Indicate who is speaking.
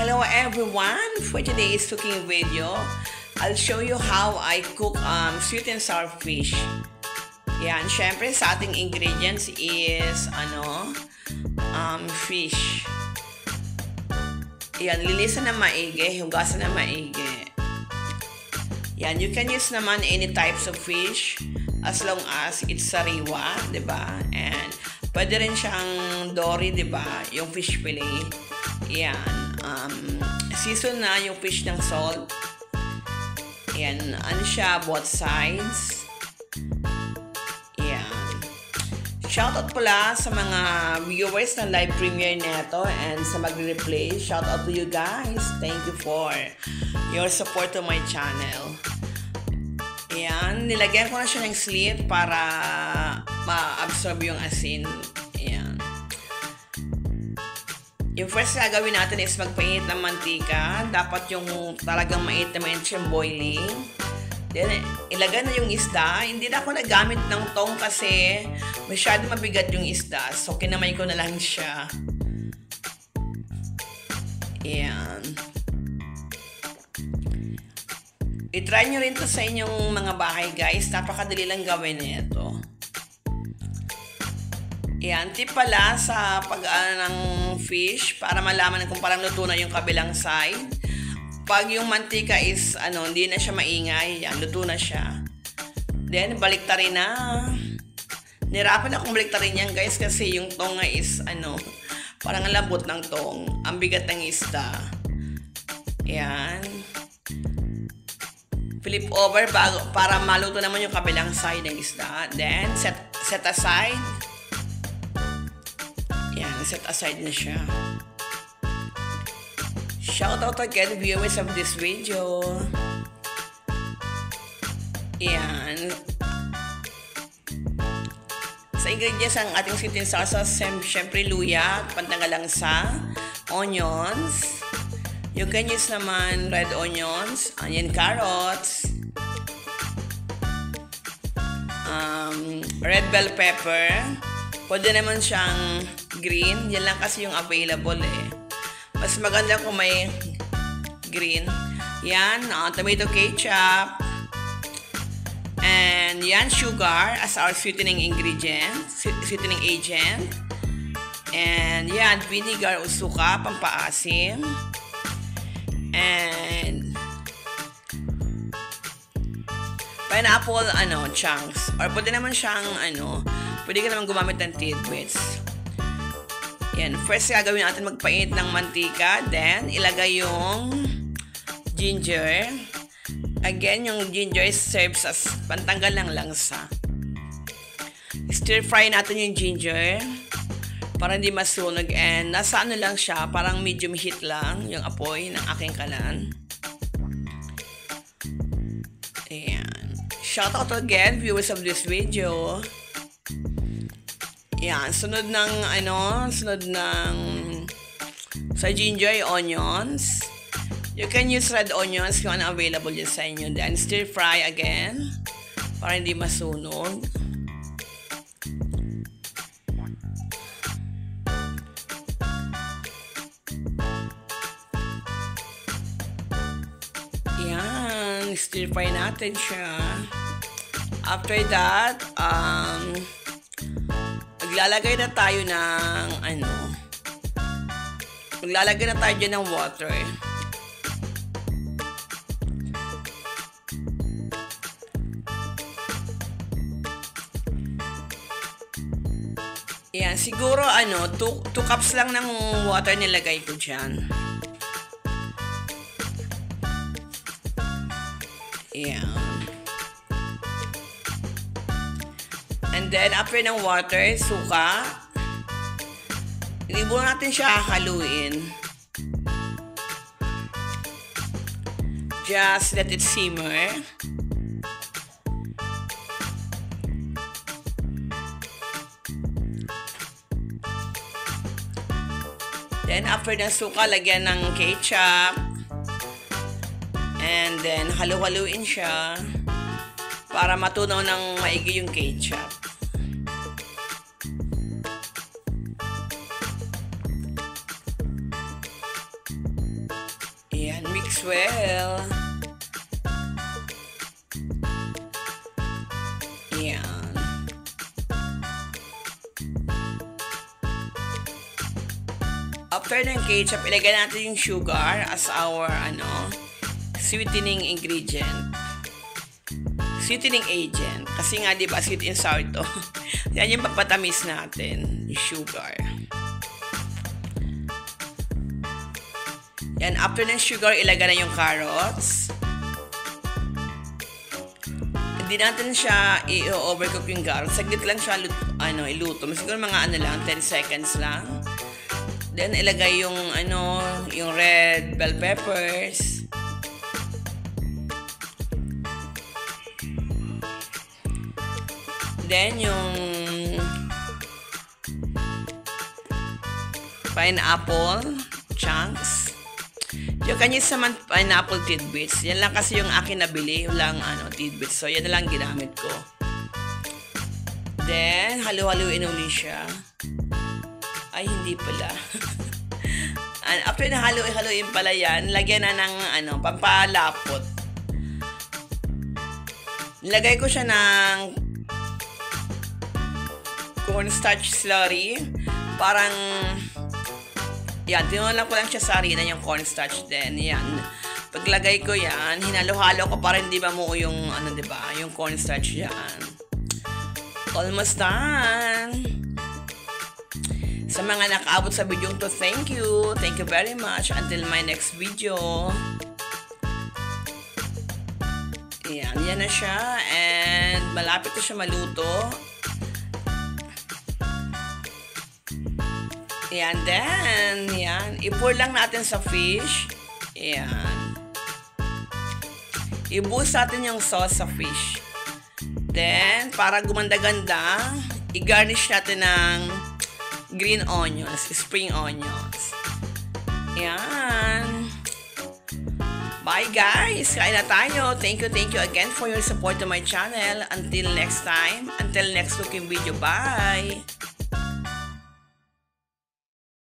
Speaker 1: Hello everyone! For today's cooking video, I'll show you how I cook sweet and sour fish. Yan, syempre sa ating ingredients is fish. Yan, lilisan na maigi, hugasan na maigi. Yan, you can use naman any types of fish as long as it's sariwa, 'di ba? And pwede rin siyang dory, 'di ba? Yung fish fillet. Yan, season na yung fish ng salt. Yan, ano siya, both sides. Yan. Shoutout pala sa mga viewers na live premiere neto and sa magre-replay. Shoutout to you guys. Thank you for your support to my channel. Yan, nilagyan ko na siya ng slit para ma-absorb yung asin. Yan. Yung first na gagawin natin is magpainit ng mantika. Dapat yung talagang mainit na mainit siyang boiling. Then, ilagay na yung isda. Hindi na ako nagamit ng tong kasi masyado mabigat yung isda. So, kinamay ko na lang siya. Ayan. I-try nyo rin to sa inyong mga bahay, guys. Napakadali lang gawin nito. Yan, tip pala sa ng fish para malaman kung parang luto na yung kabilang side. Pag yung mantika is hindi na siya maingay, yan, luto na siya. Then baliktarin na. Nirapan akong baliktarin yan, guys, kasi yung tonga is parang lambot ng tong, ang bigat ng isda. Yan. Flip over para maluto naman yung kabilang side ng isda. Then set aside. Yan, set aside na siya. Shoutout again viewers of this video. Yan. Sa ingredients ang ating sweet and sour sauce, syempre luya, pantanggal langsa, onions. You can use naman red onions, onion carrots, red bell pepper. Pwede naman siyang green. Yan lang kasi yung available eh. Mas maganda kung may green. Yan, tomato ketchup. And yan, sugar as our sweetening ingredient, sweetening agent. And yan, vinegar o suka, pampaasim. And pineapple, chunks. Or pwede naman siyang, pwede ka naman gumamit ng tidbits. Yan. First, gagawin natin magpainit ng mantika. Then, ilagay yung ginger. Again, yung ginger serves as pantanggal ng langsa. Stir fry natin yung ginger para hindi masunog. And nasa lang siya, parang medium heat lang yung apoy ng aking kalan. Ayan. Shout out again, viewers of this video. Yan, sunod ng sa ginger, onions. You can use red onions kung ano available dyan sa inyo. Then, stir fry again para hindi masunog. Yan, stir fry natin siya. After that, maglalagay na tayo dyan ng water. Yan, siguro 2 cups lang ng water nilagay ko dyan. Yan. And then, after ng water, suka. Hindi muna natin siya haluin. Just let it simmer. Then, after ng suka, lagyan ng ketchup. And then, halu-haluin siya para matunaw ng maigi yung ketchup. Ayan, mix well. Ayan. After ng ketchup, ilagay natin yung sugar as our sweetening ingredient. Sweetening agent. Kasi nga, di ba, sweet and sour to. Yan yung papatamis natin, yung sugar. Yan, after ng sugar, ilagay na yung carrots. Hindi natin siya i-overcook yung carrots. Saglit lang siya iluto. Siguro mga 10 seconds lang. Then, ilagay yung yung red bell peppers. Then, yung pineapple chunks. Yung kanya sa pineapple tidbits. Yan lang kasi yung akin nabili. Walang tidbits. So, yan na lang ginamit ko. Then, halu-haluin ulit siya. Ay, hindi pala. And after na haluin pala yan, lagyan na ng pampalapot. Nilagay ko siya ng cornstarch slurry. Parang, yan, tinulang ko lang siya sa harina yung cornstarch din. Yan. Paglagay ko yan, hinalo-halo ko para hindi mamuo yung, diba, yung cornstarch yan. Almost done. Sa mga nakaabot sa video to, thank you. Thank you very much. Until my next video. Yan, yan na siya. And malapit na siya maluto. Yan, then, yan. I-pour lang natin sa fish. Yan. I-boost natin yung sauce sa fish. Then, para gumanda-ganda, i-garnish natin ng green onions, spring onions. Yan. Bye guys! Kain na tayo. Thank you again for your support to my channel. Until next time. Until next cooking video. Bye!